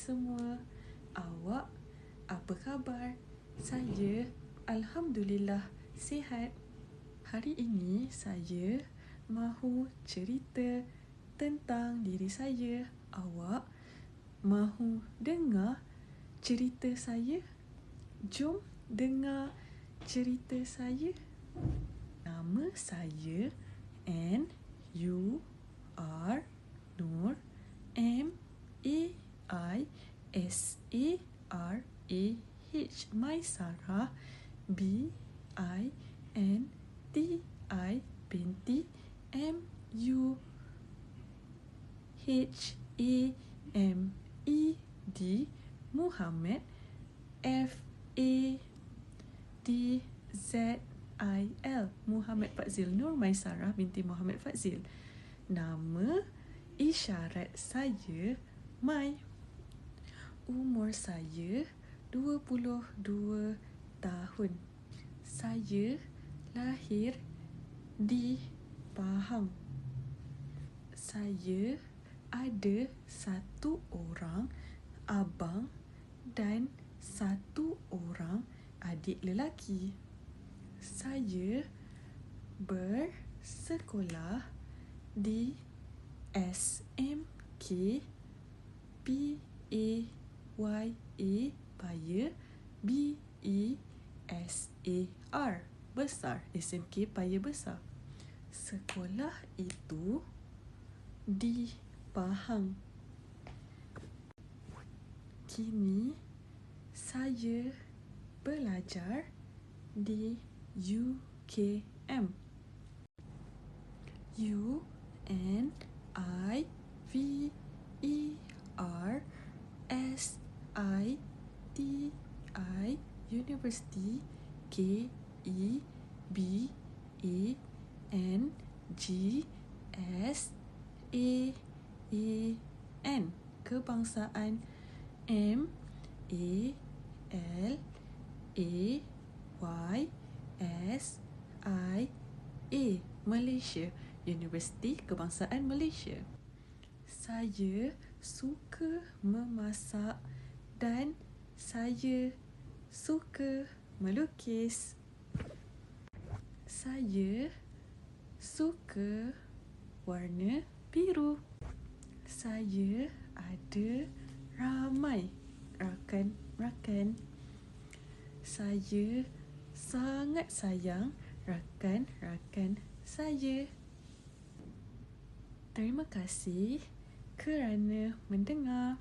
semua. Awak apa khabar? Saya Alhamdulillah sihat. Hari ini saya mahu cerita tentang diri saya. Awak mahu dengar cerita saya? Jom dengar cerita saya. Nama saya Nur, Maisarah, Maisarah, binti Muhammad, Muhammad Fadzil. Nur Maisarah binti Muhammad Fadzil. Nama isyarat saya Mai. Umur saya 22 tahun. Saya lahir di Pahang. Saya ada 1 orang abang dan 1 orang adik lelaki. Saya bersekolah di SMK Paya BESAR, besar. SMK Paya Besar. Sekolah itu di Pahang. Kini saya belajar di UKM, University, KEBANGSAAN, kebangsaan, MALAYSIA, Malaysia, Universiti Kebangsaan Malaysia. Saya suka memasak dan saya suka melukis. Saya suka warna biru. Saya ada ramai rakan-rakan. Saya sangat sayang rakan-rakan saya. Terima kasih kerana mendengar.